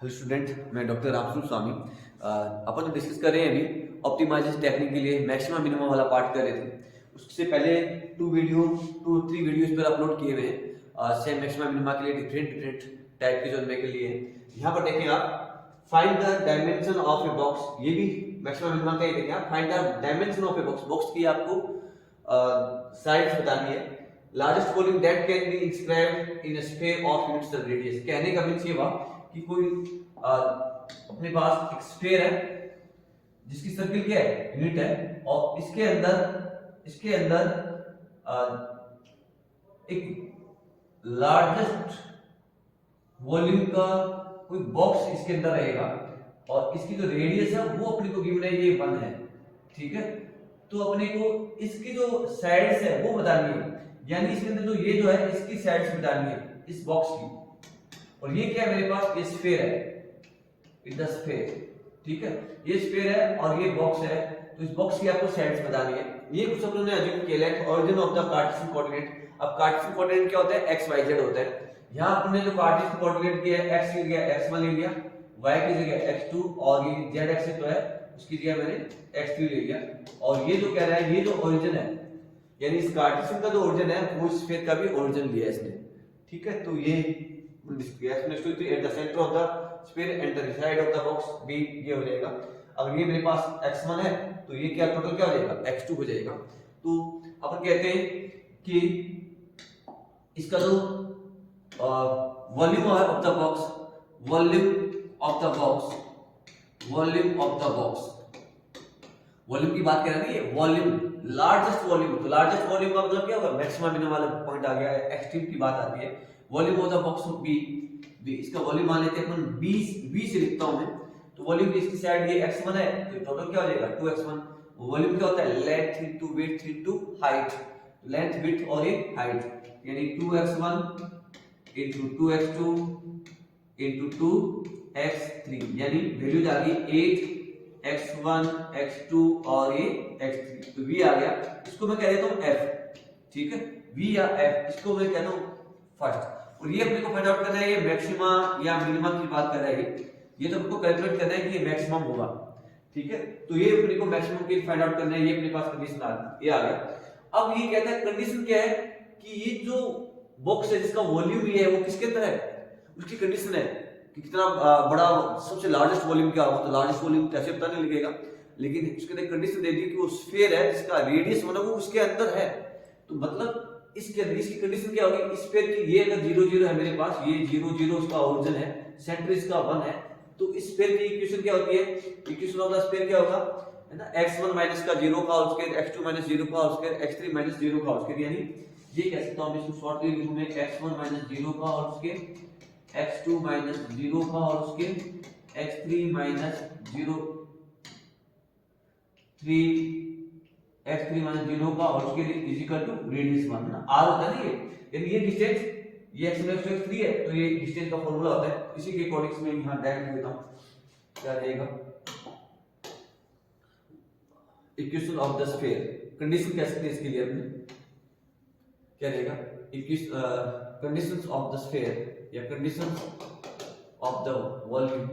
Hello student, मैं doctor रामसूर स्वामी। अपन discuss कर रहे हैं अभी ऑप्टिमाइजेशन टेक्निक के लिए मैक्सिमम मिनिमम वाला पार्ट कर रहे थे। उससे पहले टू थ्री वीडियोस पर अपलोड किए हुए हैं सेम मैक्सिमम मिनिमा के लिए डिफरेंट टाइप के जोड़ने के लिए। यहाँ पर देखें आप, find the dimension of a box, ये भी मैक्सिमम मिनिमा का ही देखें आप। Find the dimension of a box, box की आपको साइज बतानी है। Largest volume that can be inscribed in a sphere of units of radius. कहने का मींस ये हुआ कि कोई अपने पास एक स्फीयर है जिसकी सर्किल क्या है, यूनिट है, और इसके अंदर एक लार्जेस्ट वॉल्यूम का कोई बॉक्स इसके अंदर रहेगा और इसकी जो रेडियस है वो अपने को गिवन है, ये 1 है। ठीक है, तो अपने को इसकी जो साइड्स है वो बतानी है, यानी इसके अंदर जो ये जो है इसकी साइड्स बतानी है इस बॉक्स की। और ये क्या है मेरे पास, ये स्फीयर है, इट द स्फीयर। ठीक है, ये स्फीयर है और ये बॉक्स है, तो इस बॉक्स की आपको साइड्स बतानी है। ये कुछ हम लोगों ने अज्यूम किया है origin of the Cartesian coordinate. अब कार्टेशियन कोऑर्डिनेट क्या होता है, एक्स वाई जेड होता है। यहां हमने जो कार्टेशियन कोऑर्डिनेट किया है, एक्स की जगह x1 ले लिया, y की जगह x2, और ये z एक्सिस तो है उसकी जगह मैंने x3 ले लिया। और ये जो कह रहा है, ये जो ओरिजिन है, यानी इस कार्टेशियन का जो ओरिजिन है वो स्फीयर का भी ओरिजिन लिया है इसने। ठीक है, तो ये at the centre of the sphere and the side of the box b, ये हो जाएगा। अगर ये मेरे पास x1 है तो ये क्या टोटल क्या हो जाएगा, x2 हो जाएगा। तो अपन कहते हैं कि इसका जो volume of the box, volume of the volume की बात कर रहे हैं, ये वॉल्यूम, लार्जेस्ट वॉल्यूम। तो लार्जेस्ट वॉल्यूम का मतलब क्या होगा, मैक्सिमम मिनिमम वाला पॉइंट आ गया है, एक्सट्रीम की बात आती है। Volume of the box b, इसका वॉल्यूम मान लेते हैं अपन 20 से लिखता हूं मैं, तो वॉल्यूम इसकी साइड ये x1 है, तो टोटल क्या हो जाएगा 2x1। वॉल्यूम क्या होता है, length into width into height, length width और ये हाइट, यानी 2x1 into 2x2 into 2x3, यानी वैल्यूज आ गई 8x1 x2 और ये x3, तो v आ गया। इसको मैं कह देता हूं f। ठीक है, v या f, इसको मैं कहता हूं फर्स्ट। और ये अपने को फाइंड आउट करना है, ये मैक्सिमा या मिनिमा की बात कर रहा है, ये तो हमको कैलकुलेट करना है कि ये मैक्सिमम होगा। ठीक है, तो ये अपने को मैक्सिमम की फाइंड आउट करना है, ये अपने पास कंडीशन ये आ गया। अब ये कहता है कंडीशन क्या है कि ये जो बॉक्स है जिसका वॉल्यूम ये है वो किसके अंदर है, उसकी कंडीशन है कि कितना बड़ा, सबसे लार्जेस्ट वॉल्यूम क्या होगा। तो लार्जेस्ट वॉल्यूम कैसे पता नहीं लगेगा, लेकिन उसके अंदर कंडीशन दे दी कि वो स्फीयर है जिसका रेडियस होना वो उसके अंदर है। तो मतलब इसके इसकी कंडीशन क्या होगी, स्फीयर की ये अगर 0 0 है मेरे पास, ये 0 0 उसका ओरिजिन है, सेंटर इसका 1 है, तो इस स्फीयर की इक्वेशन क्या होती है, इक्वेशन ऑफ द स्फीयर क्या होगा, है ना, x1 माइनस का 0 का होल स्क्वायर, x2 माइनस 0 का होल स्क्वायर, x3 माइनस 0 का होल स्क्वायर। यानी ये कह सकता हूं, इसको शॉर्टली लिखूं मैं, x1 माइनस 0 का होल स्क्वायर, x2 माइनस 0 का whole square, x3 minus 0 x3 minus 0 का whole square is equal to radius 1 ना, r होता है ना ये, यानी ये डिस्टेंस, ये x1 x3 है, तो ये डिस्टेंस का फार्मूला होता है। इसी के अकॉर्डिंग मैं यहां डायरेक्ट देता हूं, क्या रहेगा, equation of the sphere. Condition कह सकते हैं इसके लिए अपने, क्या रहेगा, कंडीशंस ऑफ द स्फीयर या कंडीशंस ऑफ द वॉल्यूम,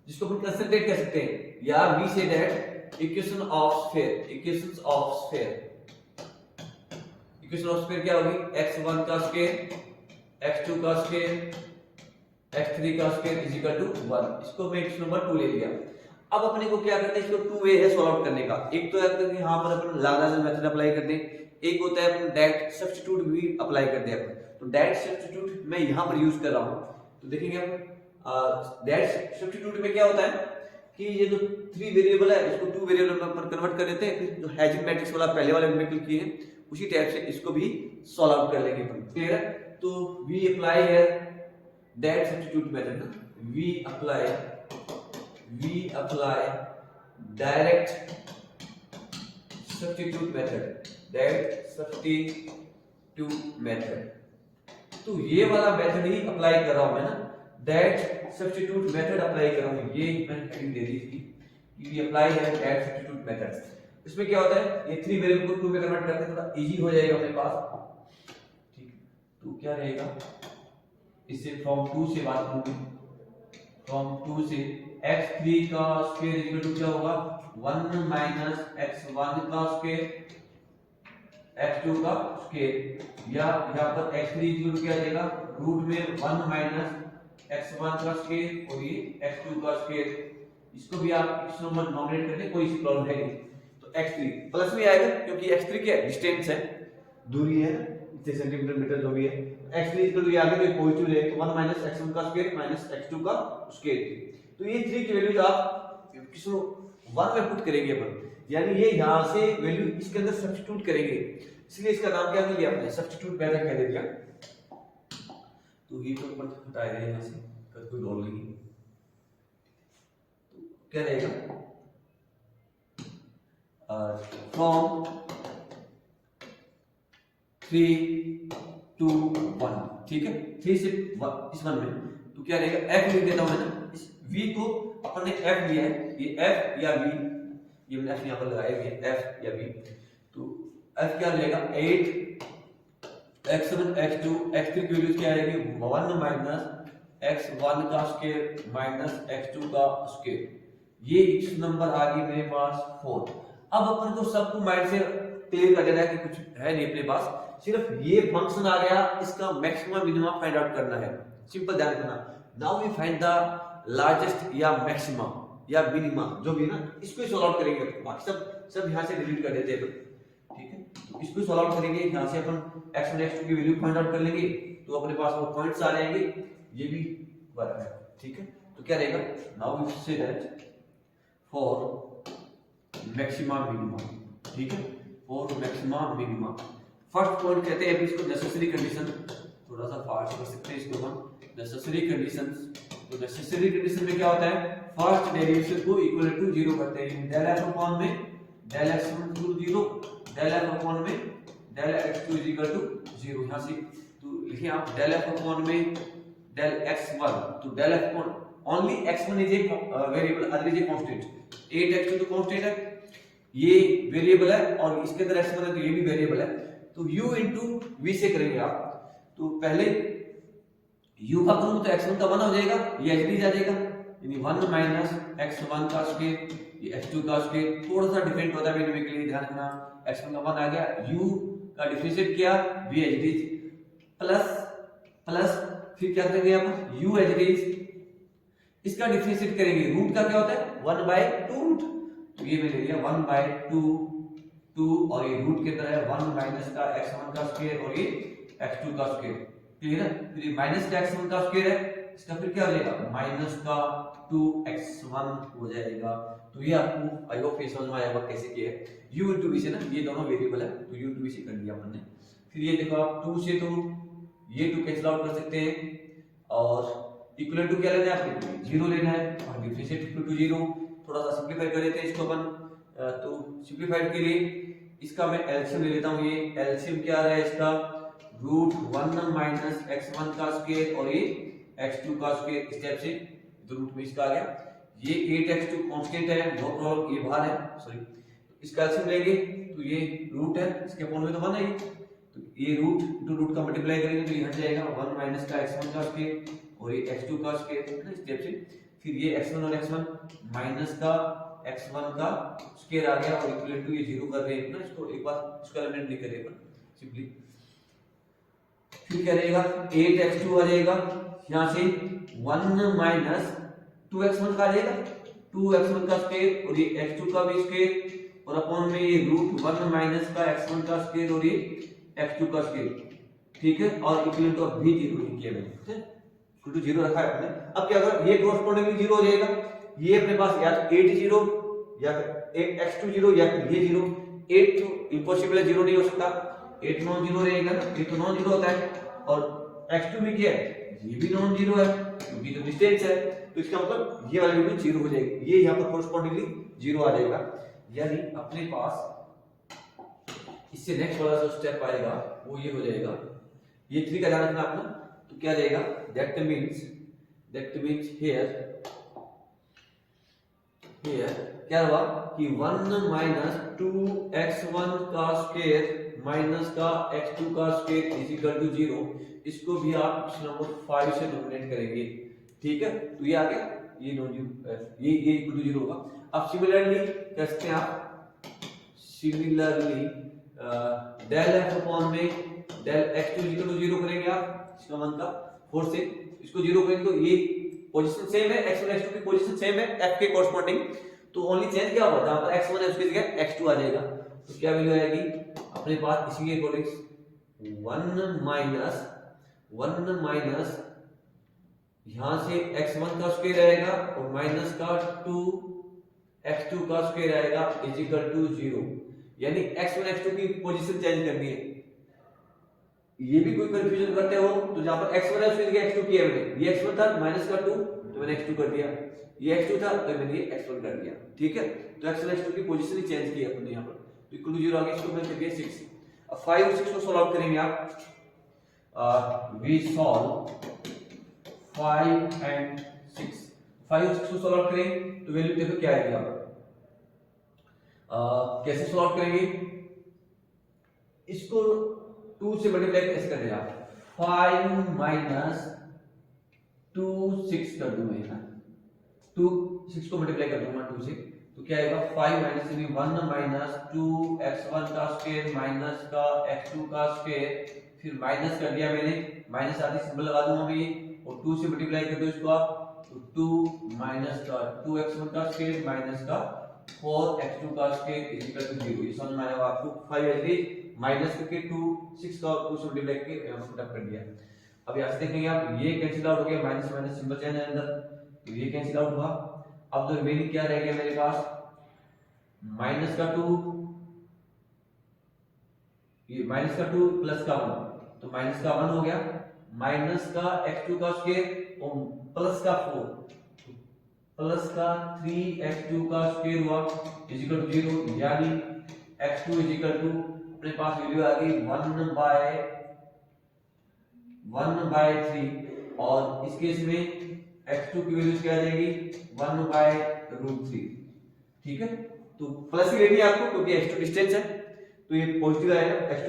जिसको अपन कंसंट्रेट कह सकते हैं, या we say that equation of sphere, equations of sphere. Equation of sphere क्या होगी, x1 का स्क्वायर, x2 का स्क्वायर, x3 का स्क्वायर इज इक्वल टू 1। इसको मैं इक्वेशन नंबर 2 ले लिया। अब अपने को क्या करना है, इसको 2 वे है सॉल्व आउट करने का। एक तो है कि यहां पर अपन लाग्रांज मेथड अप्लाई कर दें, एक होता है अपन डायरेक्ट सब्स्टिट्यूट भी अप्लाई कर दें अपन। तो डायरेक्ट सब्स्टिट्यूट मैं यहां पर यूज कर रहा हूं, तो देखेंगे हम डायरेक्ट सब्स्टिट्यूट में क्या होता है कि ये जो 3 वेरिएबल है इसको 2 वेरिएबल में अपन कन्वर्ट कर देते हैं। फिर जो हेजिंग मैट्रिक्स वाला पहले वाले में क्लिक किए हैं उसी टाइप से इसको भी सॉल्व आउट कर लेंगे अपन। क्लियर है, तो वी अप्लाई है डायरेक्ट सब्स्टिट्यूट मेथड ना, we apply direct substitute method, तो ये वाला मेथड ही अप्लाई कर रहा हूं मैं ना, डायरेक्ट सब्स्टिट्यूट मेथड अप्लाई कर रहा हूं। ये मैंने हेडिंग दे दी थी कि वी अप्लाई है डायरेक्ट सब्स्टिट्यूट मेथड। इसमें क्या होता है, ये 3 वेरिएबल को 2 में कन्वर्ट करते हैं, थोड़ा इजी हो जाएगा अपने पास। ठीक, तो क्या रहेगा, इससे फ्रॉम 2 से बात करूंगी, फ्रॉम 2 से x3 का स्क्वायर इक्वल टू क्या होगा 1 माइनस x1 का स्क्वायर x2 का स्क्वायर, या यहाँ पर x3 इक्वल टू क्या आ जाएगा रूट में 1 माइनस x1 का स्क्वायर और ये x2 का स्क्वायर, इसको भी आप x नंबर नॉमिनेट करने कोई प्रॉब्लम है नहीं। तो x3 प्लस में आएगा क्योंकि x3 क्या है डिस्टेंस है, दूरी है इतने सेंटीमीटर मीटर जो भी है, x3 इक्वल टू ये आगे कोई पॉजिटिव ले तो 1 माइनस x1 का स्क्वायर माइनस x2 का स्क्वायर। तो ये 3 की वैल्यूज आप किसी 1 में पुट करेंगे अपन, यानी ये यहाँ से वैल्यू इसके अंदर सब्स्टिट्यूट करेंगे, इसलिए इसका नाम क्या दिया आपने सब्स्टिट्यूट मेथड कह दिया। तो ये तो अपन हटा देंगे यहाँ से, कोई रोल नहीं। तो क्या रहेगा फ्रॉम 3 to 1, ठीक है 3 से इस 1 में, तो क्या रहेगा f लिख देता हूं मैं ना, इस v को अपन ने f लिया है, ये f या v, ये मैंने f यहां पर लगाया है f या v, तो f क्या रहेगा 8 x1 x2 x3 की वैल्यू क्या आएगी 1 माइनस x1 का स्क्वायर माइनस x2 का स्क्वायर, ये इस नंबर आ गई मेरे पास 4। अब अपन को सबको माइंड से क्लियर कर देना है कि कुछ है नहीं अपने पास, सिर्फ ये फंक्शन आ गया, इसका मैक्सिमम मिनिमम फाइंड आउट करना है, सिंपल ध्यान रखना। Now we find the largest या मैक्सिमम या मिनिमम जो भी है ना, इसको सॉल्व आउट करेंगे, बाकी सब यहां से डिलीट कर देते हैं, ठीक है। तो इसको सॉल्व आउट करेंगे, यहां से अपन x1 x2 की वैल्यू फाइंड आउट कर लेंगे, तो अपने पास वो पॉइंट्स आ जाएंगे, ये भी बराबर है, ठीक है। तो क्या रहेगा now we say that for maximum minimum, ठीक है, for maximum minimum. First point कहते हैं इसको नेसेसरी कंडीशन, थोड़ा सा फास्ट कर सकते हैं इसको हम, नेसेसरी कंडीशंस। तो नेसेसरी कंडीशन में क्या होता है फर्स्ट डेरिवेशन को इक्वल टू 0 करते हैं, डेल f अपॉन में del x1 to 0, del f upon में del x2 is equal to 0, यहां से तो लिखिए आप डेल f अपॉन में डेल x1, तो del f upon only x1 is a variable, other is a constant, 8x2 तो कांस्टेंट है, ये वेरिएबल है और इसके अंदर x1 है तो ये भी वेरिएबल है, तो u इंटू v से करेंगे आप। तो पहले u का करूं तो x1 का 1 हो जाएगा, ये h आ जाएगा, यानी 1 माइनस x1 का स्क्वायर, ये x2 का स्क्वायर, थोड़ा सा डिफरेंट होता है मैंने के लिए ध्यान रखना, x1 का 1 आ गया, u का डिफरेंशिएट किया v प्लस प्लस फिर क्या करेंगे आप u इसका डिफरेंशिएट करेंगे, रूट का क्या होता है 1/2 रूट, तो ये मैंने ले लिया 1/2 और ये रूट के अंदर है 1 माइनस का x1 का स्क्वायर और ये x2 का स्क्वायर, क्लियर है। फिर ये माइनस का x1 का स्क्वायर है, इसका फिर क्या हो जाएगा माइनस का 2x1 हो जाएगा। तो ये आपको आई होप ये समझ में आएगा कैसे किया है, u into v से ना, ये दोनों वेरिएबल है तो u into v से कर दिया अपन ने। फिर ये देखो आप 2 से तो ये 2 कैंसिल आउट कर सकते हैं और इक्वल टू क्या लेना है आपको 0 लेना है और डिफरेंशिएट इक्वल टू 0, थोड़ा सा सिंपलीफाई कर लेते हैं इसको अपन। तो सिंपलीफाइड के लिए इसका मैं एलसीएम ले लेता हूं, ये एलसीएम क्या आ रहा है इसका रूट 1 माइनस x1 का स्क्वायर और ये x2 का स्क्वायर, इस टाइप से तो रूट में इसका आ गया, ये 8x2 कांस्टेंट है, नो प्रॉब्लम, ये बाहर है सॉरी, इसका एलसीएम लेंगे तो ये रूट है, इसके अपॉन में तो 1 है, तो ये रूट टू रूट का मल्टीप्लाई करेंगे तो ये हट जाएगा 1 माइनस का x1 का स्क्वायर और ये x2 का स्क्वायर, इस टाइप से। फिर ये x1 और x1 माइनस का x1 का स्क्वायर आ गया और इक्वल टू ये 0 कर रहे हैं ना, इसको एक बार इसका एलिमेंट लिख करेंगे सिंपली। फिर क्या रहेगा 8x2 आ जाएगा, यहां से 1 माइनस 2x1 का आ जाएगा, 2x1 का स्क्वायर और ये x2 का भी स्क्वायर और अपॉन में ये रूट 1 माइनस का x1 का स्क्वायर और ये x2 का स्क्वायर, ठीक है, और इक्वल टू भी 0 किया मैंने, ठीक है, इक्वल टू 0 रखा है अपने। अब क्या अगर ये कोरस्पोंडिंगली 0 हो जाएगा, ये अपने पास या तो 8 0 या फिर x2 0 या फिर ये 0, 8 तो इंपॉसिबल है, 0 नहीं हो सकता, 8 नॉन 0 रहेगा ना, ये तो नॉन 0 होता है और x2 भी क्या है ये भी नॉन 0 है क्योंकि तो डिस्टेंस है, तो इसका मतलब ये वाली वैल्यू 0 हो जाएगी, ये यहां पर कोरस्पोंडिंगली 0 आ जाएगा, यानी अपने पास इससे नेक्स्ट वाला जो स्टेप आएगा वो ये हो जाएगा, ये 3 का ध्यान रखना अपना। तो क्या जाएगा दैट मींस हियर क्या हुआ कि 1 माइनस 2x1 का स्क्वायर माइनस का x2 का स्क्वायर इज इक्वल टू 0, इसको भी आप ऑप्शन नंबर 5 से नोमिनेट करेंगे। ठीक है, तो ये आ गया, ये ये इक्वल टू 0 होगा। अब सिमिलरली कैसे आप सिमिलरली डेल f अपॉन में डेल x2 इक्वल टू 0 करेंगे आप इसका मान का 4 से इसको 0 करेंगे तो ये पोजीशन सेम है, x1 x2 की पोजीशन सेम है f के कोरस्पोंडिंग, तो ओनली चेंज क्या होगा, जहां पर x1 है उसकी जगह x2 आ जाएगा, तो क्या वैल्यू आएगी अपने पास इसी के अकॉर्डिंग 1 माइनस यहां से x1 का स्क्वायर आएगा और माइनस का 2 x2 का स्क्वायर आएगा इज इक्वल टू 0, यानी x1 x2 की पोजीशन चेंज करनी है। ये भी कोई कंफ्यूजन करते हो तो जहां पर x1 है उसकी जगह x2 किया मैंने, ये x1 था माइनस का 2 तो मैंने x2 कर दिया, ये x2 था तो मैंने ये x1 कर दिया। ठीक है, तो x1 x2 की पोजीशन ही चेंज की अपने यहां पर, तो इक्वल टू 0 आ गया, इसको मैं कर दिया 6। अब 5 और 6 को सॉल्व आउट करेंगे आप, वी सॉल्व 5 एंड 6, 5 और 6 को सॉल्व आउट करें तो वैल्यू देखो क्या आएगी यहां पर, कैसे सॉल्व आउट करेंगे, इसको 2 से मल्टीप्लाई कैसे करेंगे आप, 5 माइनस 2 6 कर दूंगा यहाँ, 2 6 को मल्टीप्लाई कर दूंगा 2 से, तो क्या आएगा 5 माइनस 1 माइनस 2x1 का स्क्वायर माइनस का x2 का स्क्वायर, फिर माइनस कर दिया मैंने, माइनस आदि सिंबल लगा दूंगा मैं ये, और 2 से मल्टीप्लाई कर दो इसको आप, तो 2 माइनस का 2x1 का स्क्वायर माइनस का 4x2 का स्क्वायर इज इक्वल टू 0। ये समझ में आया आपको, 5 ऐसे माइनस करके 2 6 का 2 से मल्टीप्लाई करके पुट अप कर दिया। अब यहां से देखेंगे आप, ये कैंसिल आउट हो गया, माइनस माइनस सिंबल चेंज है अंदर, तो ये कैंसिल आउट हुआ। अब तो रिमेनिंग क्या रह गया मेरे पास, माइनस का 2, ये माइनस का 2 प्लस का 1, तो माइनस का 1 हो गया, माइनस का x2 का स्क्वायर और प्लस का 4, प्लस का 3x2 का स्क्वायर हुआ इज इक्वल टू 0, यानी x2 इज इक्वल टू अपने पास वैल्यू आ गई 1/3, और इस केस में x2 की वैल्यू क्या आ जाएगी 1/√3। ठीक है, तो प्लस ही लेनी है आपको क्योंकि x2 डिस्टेंस है, तो ये पॉजिटिव आएगा, x2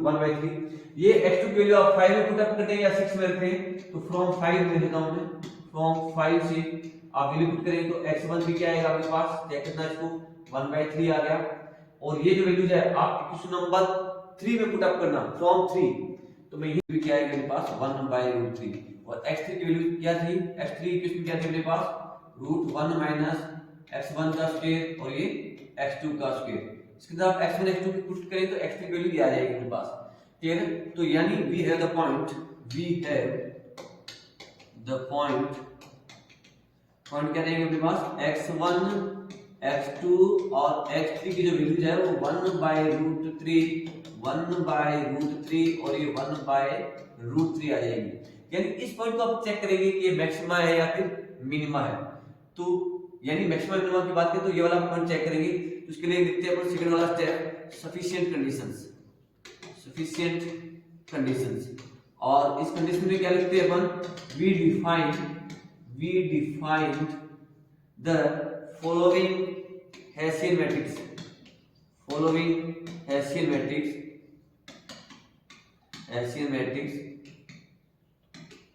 1/3। ये x2 की वैल्यू आप 5 में पुट अप करते हैं या 6 में रखते हैं, तो फ्रॉम 5 में लेता हूं मैं, फ्रॉम 5 से आप वैल्यू पुट करेंगे तो x1 भी क्या आएगा आपके पास, चेक करना इसको, 1/3 आ गया, और ये जो वैल्यूज है आप क्वेश्चन नंबर 3 में पुट अप करना फ्रॉम 3, तो मैं ये क्या आएगा मेरे पास 1/√3, और x3 की वैल्यू क्या थी, x3 इक्वेशन क्या थी मेरे पास √1 माइनस x1 का स्क्वायर और ये x2 का स्क्वायर, इसके साथ x1 x2 की पुट करें तो x3 की वैल्यू ये आ जाएगी मेरे पास। क्लियर है, तो यानी वी हैव द पॉइंट क्या रहेंगे अपने पास, x1 x2 और x3 की जो वैल्यूज है वो 1/√3 और ये 1/√3 आ जाएगी, यानी इस पॉइंट को आप चेक करेंगे कि ये मैक्सिमा है या फिर मिनिमा है, तो यानी मैक्सिमा मिनिमा की बात करें तो ये वाला पॉइंट चेक करेंगे, तो इसके लिए लिखते हैं अपन सेकंड वाला स्टेप, सफिशिएंट कंडीशंस, और इस कंडीशन में क्या लिखते हैं अपन, we defined the following Hessian matrix,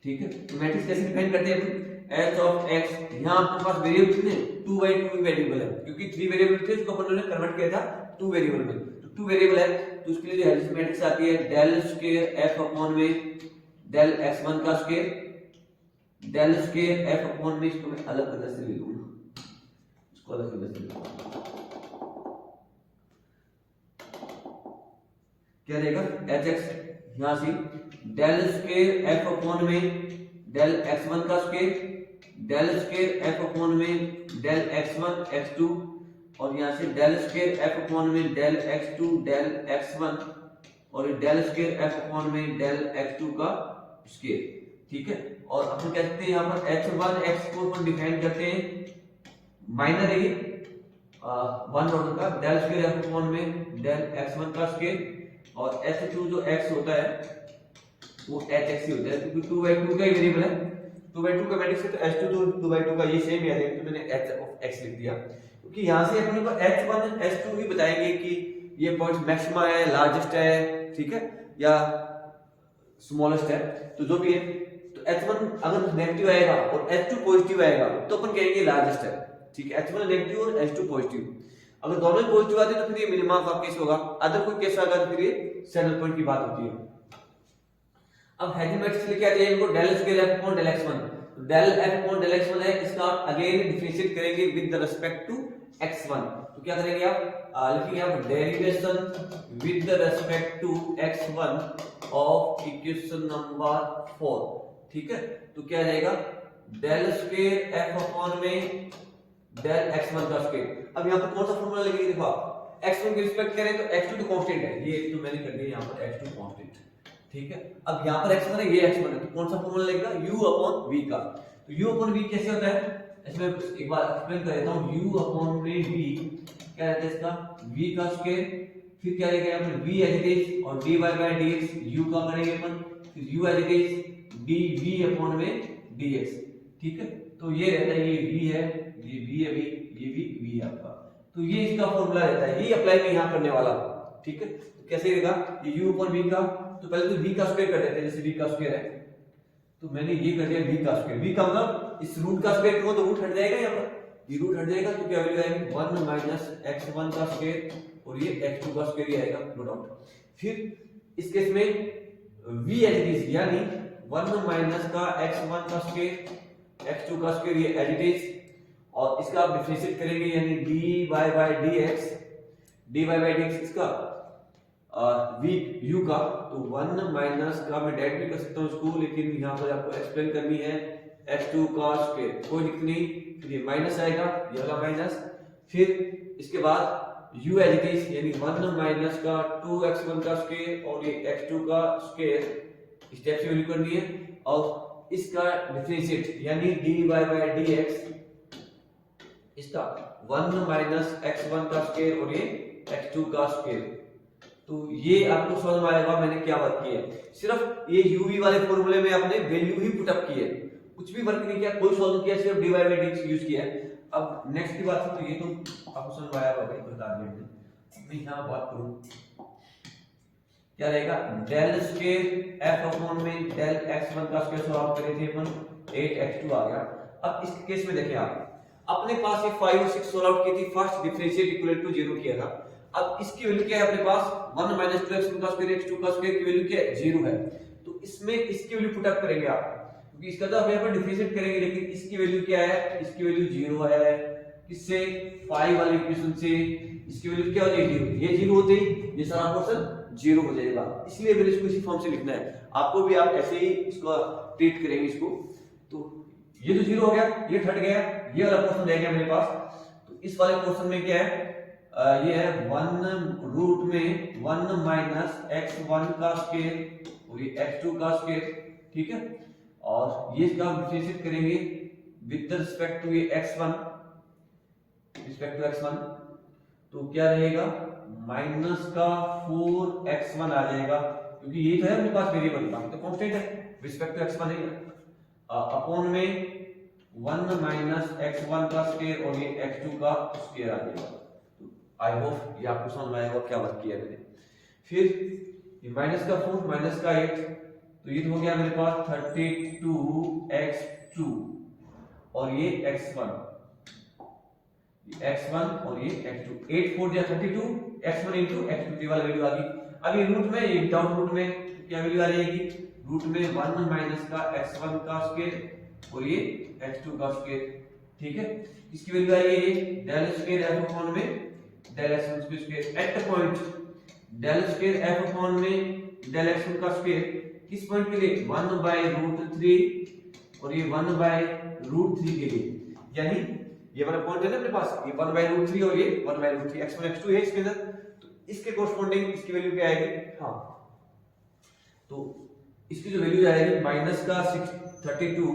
ठीक है, तो मैट्रिक्स कैसे डिफाइन करते हैं, h of x, यहां आपके पास वेरिएबल कितने 2/2 वेरिएबल है, क्योंकि 3 वेरिएबल थे उसको अपन ने कन्वर्ट किया था 2 वेरिएबल में, तो 2 वेरिएबल है, तो उसके लिए हेसियन मैट्रिक्स आती है डेल स्क्वायर f अपॉन में डेल x1 का स्क्वायर, डेल स्क्वायर f अपॉन में, इसको मैं अलग तरह से ले लूंगा, इसको अलग तरह से क्या रहेगा hx, यहां से डेल स्क्वायर f अपॉन में डेल x1 का स्क्वायर, डेल स्क्वायर f अपॉन में डेल x1 x2, और यहां से डेल स्क्वायर f अपॉन में डेल x2 डेल x1, और डेल स्क्वायर f अपॉन में डेल x2 का स्क्वायर। ठीक है, और अपन क्या कहते हैं यहां पर h1 x को अपन डिफाइन करते हैं माइनर है 1 ऑर्डर का, डेल स्क्वायर f अपॉन में डेल x1 का स्क्वायर, और h2 जो x होता है वो hx ही होता है, क्योंकि 2/2 का ही वेरिएबल है, 2/2 का मैट्रिक्स है तो h2 2/2 का ये सेम ही आएगा, तो मैंने h of x लिख दिया, क्योंकि यहां से अपने को h1 h2 भी बताएंगे कि ये पॉइंट मैक्सिमा है, लार्जेस्ट है, ठीक है, या स्मॉलेस्ट है, तो जो भी है, तो H1 अगर नेगेटिव आएगा और H2 पॉजिटिव आएगा तो अपन कहेंगे लार्जेस्ट है, ठीक है, H1 नेगेटिव और H2 पॉजिटिव। अगर दोनों ही पॉजिटिव आते हैं तो फिर ये मिनिमा का केस होगा, अदर कोई केस आएगा तो फिर ये सैडल पॉइंट की बात होती है। अब हेडिंग मैट्रिक्स लेके आते हैं इनको del square f upon del x1, तो del f upon del x1 है, इसका अगेन डिफरेंशिएट करेंगे with the respect to x1, तो क्या करेंगे आप लिखेंगे आप derivation with the respect to x1 of equation number 4, ठीक है, तो क्या रहेगा डेल स्क्वायर f अपॉन में डेल x1 का स्क्वायर। अब यहां पर कौन सा फार्मूला लगेगा, देखो आप x1 की रिस्पेक्ट करें तो x2 तो कांस्टेंट है, ये तो मैंने कर दिया यहां पर x2 कांस्टेंट, ठीक है। अब यहाँ पर x1 है, ये x1 है, तो कौन सा फॉर्मूला लगेगा u अपॉन v का, तो u अपॉन v कैसे होता है, इसमें एक बार एक्सप्लेन कर देता हूँ। u अपॉन में v क्या रहता है इसका v का स्क्वायर, फिर क्या रहेगा यहाँ पर v एज इट इज और dy बाय dx u का करेंगे अपन, फिर u as it is dv upon में dx, ठीक है, तो ये रहता है, ये v है, ये v है, ये भी v है आपका, तो ये इसका फॉर्मूला रहता है, ये अप्लाई मैं यहाँ करने वाला हूँ, ठीक है, तो कैसे रहेगा ये u अपॉन v का, तो पहले तो v का स्क्वायर कर देते हैं, जैसे v का स्क्वायर है तो मैंने ये कर दिया v का स्क्वायर, v का मतलब इस रूट का स्क्वायर करो तो रूट हट जाएगा, यहाँ पर ये रूट हट जाएगा तो क्या वैल्यू आएगी 1 माइनस x1 का स्क्वायर और ये x2 का स्क्वायर ही आएगा, नो डाउट। फिर इस केस में v एज इट इज यानी 1 माइनस का x1 का स्क्वायर x2 का स्क्वायर ये एज इट इज, और इसका आप डिफरेंशिएट करेंगे यानी dy बाय dx इसका v u का, तो 1 माइनस का मैं डायरेक्ट भी कर सकता हूँ इसको, लेकिन यहाँ पर आपको एक्सप्लेन करनी है x2 का स्क्वायर, कोई दिक्कत नहीं, फिर ये माइनस आएगा, ये वाला माइनस, फिर इसके बाद u एज इट इज यानी 1 माइनस का 2x1 का स्क्वायर और ये x2 का स्क्वायर स्टेप से वैल्यू करनी है, और इसका डिफरेंशिएट यानी dy बाय dx इसका 1 माइनस x1 का स्क्वायर और ये x2 का स्क्वायर, तो ये आपको समझ में आएगा मैंने क्या बात की है, सिर्फ ये uv वाले फॉर्मूले में आपने वैल्यू ही पुट अप की है, कुछ भी वर्क नहीं किया, कोई सॉल्व किया, सिर्फ dy बाय dx यूज किया है। अब नेक्स्ट की बात तो ये तो आपको समझ में आया होगा, बता दिया मैं यहां बात करूं क्या रहेगा डेल स्क्वायर f अपॉन में डेल x1 का स्क्वायर सॉल्व करे थे अपन 8x2 आ गया। अब इस केस में देखिए आप अपने पास ये 5 और 6 सॉल्व आउट की थी, फर्स्ट डिफरेंशिएट इक्वल टू 0 किया था, अब इसकी वैल्यू क्या है अपने पास 1 माइनस 2x1 का स्क्वायर x2 का स्क्वायर की वैल्यू क्या है 0 है, तो इसमें इसकी वैल्यू पुट अप करेंगे आप, क्योंकि इसका तो हम यहां पर डिफरेंशिएट करेंगे, लेकिन इसकी वैल्यू क्या है, इसकी वैल्यू 0 है, किससे 5 वाले इक्वेशन से, इसकी वैल्यू क्या हो जाएगी 0, ये 0 होते ही ये सारा पोर्शन 0 हो जाएगा, इसलिए मैंने इसको इसी फॉर्म से लिखना है, आपको भी आप ऐसे ही इसको ट्रीट करेंगे इसको, तो ये तो 0 हो गया, ये हट गया, ये वाला पोर्शन रह गया मेरे पास, तो इस वाले पोर्शन में क्या है ये है 1 रूट में 1 माइनस x1 का स्क्वायर और ये x2 का स्क्वायर, ठीक है, और ये इसका डिफरेंशिएट करेंगे विद रिस्पेक्ट टू ये x1 रिस्पेक्ट टू x1, तो क्या रहेगा माइनस का 4x1 आ जाएगा, क्योंकि ये तो है अपने पास वेरिएबल का, तो कांस्टेंट है रिस्पेक्ट टू x1 है, अपॉन में 1 माइनस x1 का स्क्वायर और ये x2 का स्क्वायर आ जाएगा। आई होप ये आपको समझ में आएगा क्या बात किया मैंने। फिर ये माइनस का 4 माइनस का 8, तो ये तो हो गया मेरे पास 32x2 और ये x1 और ये x2, 8 4 या 32 x1 into x2 वाला वैल्यू आ गई। अब ये रूट में, ये विदाउट रूट में क्या वैल्यू आ जाएगी, रूट में 1 माइनस का x1 का स्क्वायर और ये x2 का स्क्वायर, ठीक है, इसकी वैल्यू आई है डेल स्क्वायर f अपॉन में del x1 square at the point del square f upon में डेल x1 का स्क्वायर किस पॉइंट के लिए 1/√3 और ये 1/√3 के लिए, यानी ये वाला पॉइंट है ना अपने पास, ये 1/√3 और ये 1/√3 x1 x2 है इसके अंदर, तो इसके कोरस्पोंडिंग इसकी वैल्यू क्या आएगी, हाँ तो इसकी जो वैल्यू आएगी माइनस का 32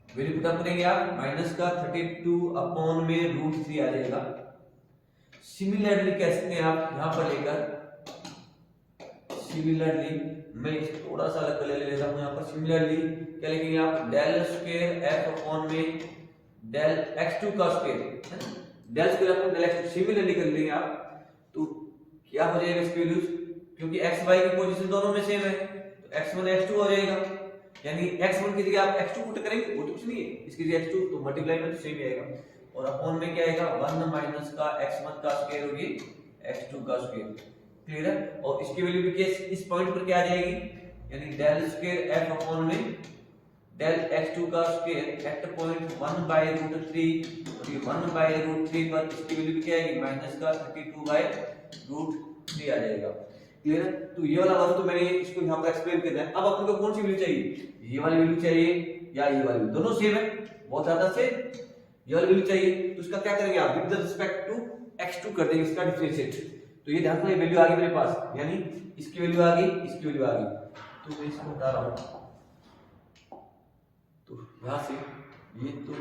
वैल्यू पुट अप करेंगे आप, माइनस का 32 अपॉन में √3 आ जाएगा। सिमिलरली कह सकते हैं आप यहां पर लेकर, सिमिलरली मैं थोड़ा सा अलग कलर ले लेता हूं, यहां पर सिमिलरली क्या लिखेंगे आप डेल स्क्वायर f अपॉन में डेल x2 का स्क्वायर है ना, del square upon del x2 similarly कर लेंगे आप, तो क्या हो जाएगा इसकी वैल्यूज, क्योंकि एक्स वाई की पोजीशन दोनों में सेम है तो x1 x2 हो जाएगा, यानी x1 की जगह आप x2 पुट करेंगे वो तो कुछ नहीं है, इसकी जगह x2 तो मल्टीप्लाई में तो सेम ही आएगा, और अपॉन में क्या आएगा 1 माइनस का x1 का स्क्वायर होगी x2 का स्क्वायर। क्लियर है? और इसकी वैल्यू भी इस पॉइंट पर क्या आ जाएगी, यानी डेल स्क्वायर f अपॉन में डेल x2 का स्क्वायर एट पॉइंट 1/√3 और ये 1/√3 पर इसकी वैल्यू क्या आएगी माइनस का 32/√3 आ जाएगा। क्लियर है? तो ये वाला वर्क तो मैंने इसको यहाँ पर एक्सप्लेन कर दिया। अब अपन को कौन सी वैल्यू चाहिए, ये वाली वैल्यू चाहिए या ये वाली, दोनों सेम है, बहुत ज्यादा से ये वाली वैल्यू चाहिए, तो इसका क्या करेंगे आप विद रिस्पेक्ट टू x2 कर देंगे इसका डिफरेंशिएट। तो ये ध्यान रखना, ये वैल्यू आ गई मेरे पास, यानी इसकी वैल्यू आ गई, इसकी वैल्यू आ गई, तो मैं इसको हटा रहा हूं, तो यहां से ये तो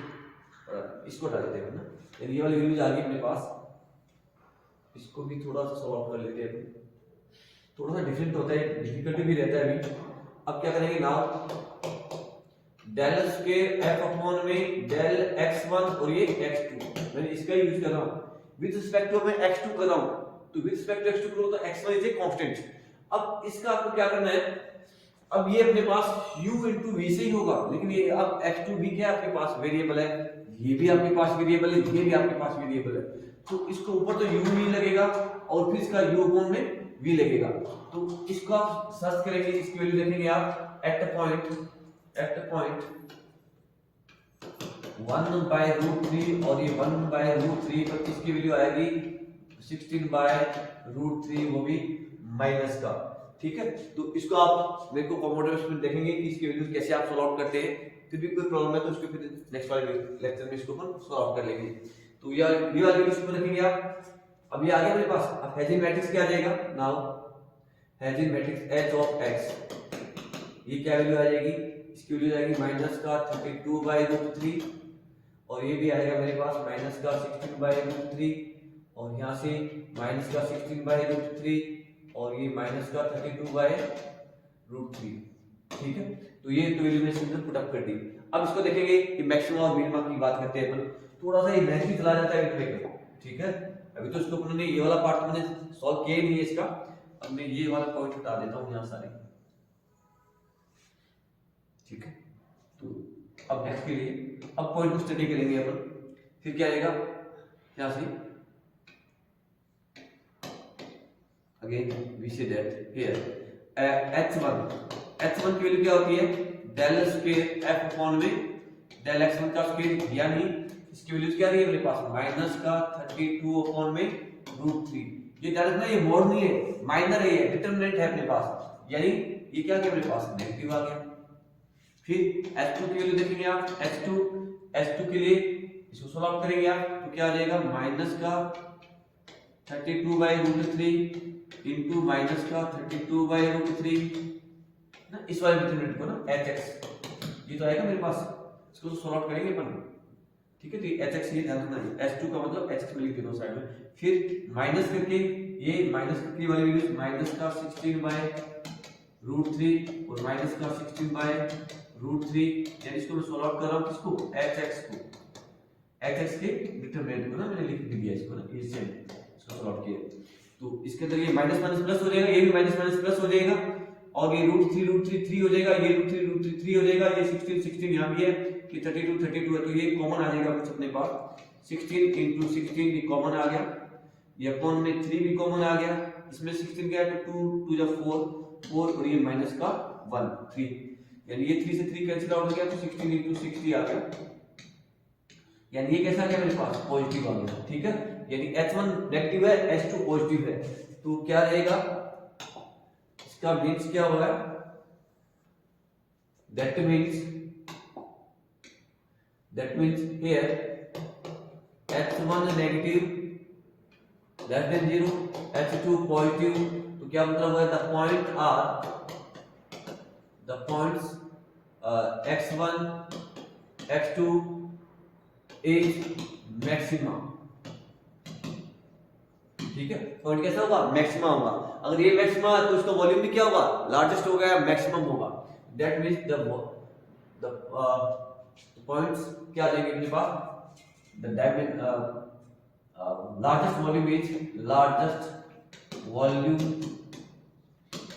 इसको हटा देते हैं ना, यानी ये वाली वैल्यूज आ गई अपने पास, इसको भी थोड़ा सा सॉल्व कर लेते हैं, थोड़ा सा डिफरेंट होता है, डिफिकल्टी भी रहता है अभी। अब क्या करेंगे now del square f upon में डेल x1 और ये x2, मैंने इसका यूज कर रहा हूं विद रिस्पेक्ट टू, मैं x2 कर रहा हूं, तो विद रिस्पेक्ट टू x2 करो तो x1 इज ए कांस्टेंट। अब इसका आपको क्या करना है, अब ये अपने पास u into v से ही होगा, लेकिन ये अब x2 भी क्या आपके पास वेरिएबल है, ये भी आपके पास वेरिएबल है, ये भी आपके पास वेरिएबल है, तो इसको ऊपर तो u v लगेगा और फिर इसका u अपॉन में v लगेगा, तो इसको आप सर्च करेंगे, इसकी वैल्यू देखेंगे आप एट द पॉइंट 1/√3 और ये 1/√3 पर इसकी वैल्यू आएगी 16/√3, वो भी माइनस का। ठीक है, तो इसको आप मेरे को कॉमोडेशन में देखेंगे कि इसकी वैल्यू कैसे आप सॉल्व आउट करते हैं, फिर भी कोई प्रॉब्लम है तो उसको फिर नेक्स्ट वाले लेक्चर में इसको अपन सॉल्व आउट कर लेंगे। तो ये वाली वैल्यू इसको रखेंगे आप। अब ये आ गया मेरे पास, अब हेजिंग मैट्रिक्स क्या आ जाएगा now, hedging matrix h of x, ये क्या वैल्यू आ जाएगी, इसकी वैल्यू आएगी माइनस का 32/√3 और ये भी आएगा मेरे पास माइनस का 16/√3 और यहाँ से माइनस का 16/√3 और ये माइनस का 32/√3। ठीक है, तो ये तो वैल्यू मैंने सिंपल पुट अप कर दी। अब इसको देखेंगे कि मैक्सिमम और मिनिमम की बात करते हैं अपन, थोड़ा सा ये मैथ भी चला जाता है इसमें। ठीक है, अभी तो इसको अपने ये वाला पार्ट मैंने सॉल्व किया ही नहीं है इसका, अब मैं ये वाला पॉइंट हटा देता हूँ यहाँ सारे। ठीक है, तो अब नेक्स्ट के लिए अब पॉइंट को स्टडी करेंगे अपन, फिर क्या आएगा यहाँ से again we say that here h1 की वैल्यू क्या होती है डेल स्क्वायर f अपॉन में डेल x1 का स्क्वायर, यानी इसकी वैल्यू क्या रही है मेरे पास माइनस का 32 अपॉन में √3। ये ध्यान रखना, ये मोड नहीं है, माइनर है, ये डिटरमिनेंट है अपने पास, यानी ये क्या गया मेरे पास नेगेटिव आ गया। फिर h2 की वैल्यू देखेंगे आप, h2 के लिए इसको सॉल्व आउट करेंगे आप तो क्या आ जाएगा माइनस का 32/√3 इनटू माइनस का 32/√3 ना, इस वाले डिटरमिनेंट को ना hx, ये तो आएगा मेरे पास, इसको तो सॉल्व आउट करेंगे अपन। ठीक है, तो ये hx ये ध्यान रखना है, h2 का मतलब hx में लिख देना साइड में, फिर माइनस करके ये माइनस करके वाली वैल्यू माइनस का 16/√3 और माइनस का 16/√3, यानी इसको मैं सॉल्व आउट कर रहा हूं किसको hx के डिटरमिनेंट को ना मैंने लिख दिया इसको ना, ये सेम इसको सॉल्व आउट किया, तो इसके अंदर ये माइनस माइनस प्लस हो जाएगा, ये भी माइनस माइनस प्लस हो जाएगा और ये √3 3 हो जाएगा, ये √3 3 हो जाएगा, ये 16 यहाँ भी है कि 32 है, तो ये कॉमन आ जाएगा कुछ अपने पास 16 × 16 ये कॉमन आ गया, ये अपॉन में 3 भी कॉमन आ गया, इसमें 16 क्या है तो 2 2 4 और ये माइनस का 1 3, यानी ये 3 से 3 कैंसिल आउट हो गया तो 16 × 60 आ गया, यानी ये कैसा आ गया मेरे पास पॉजिटिव आ गया। ठीक है, यानी h1 नेगेटिव है, h2 पॉजिटिव है, तो क्या रहेगा इसका मींस क्या होगा, that means here h1 negative less than 0, h2 positive, तो क्या मतलब हुआ the points x1 x2 is maximum. ठीक है, पॉइंट कैसा होगा मैक्सिमम होगा, अगर ये मैक्सिमम है तो उसका वॉल्यूम भी क्या होगा लार्जेस्ट होगा या मैक्सिमम होगा, दैट मींस द पॉइंट्स क्या आ जाएंगे अपने पास, the largest volume is largest volume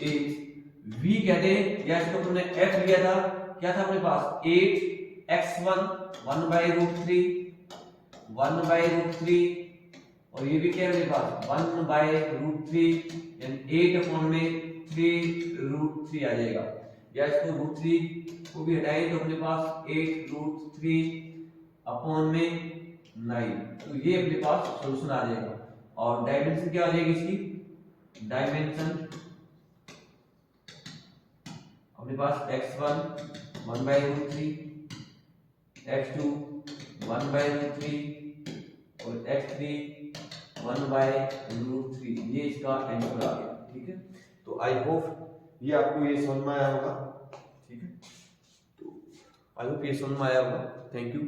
8 v कहते हैं, या इसको तुमने f लिया था, क्या था अपने पास 8x1 1 by root 3 1 by root 3, और ये भी क्या है मेरे पास 1 by root 3, यानी 8 अपॉन में 3 root 3 आ जाएगा, या इसको root 3 को भी हटाएं तो अपने पास 8 root 3 अपॉन में 9, तो ये अपने पास सॉल्यूशन आ जाएगा। और डायमेंशन क्या आ जाएगी इसकी, डायमेंशन अपने पास x1 1 by root 3, x2 1 by root 3 और x3 1 by root 3, ये इसका आंसर आ गया। ठीक है, तो आई होप ये आपको ये समझ में आया होगा। ठीक है, तो आई होप ये समझ में आया होगा। Thank you.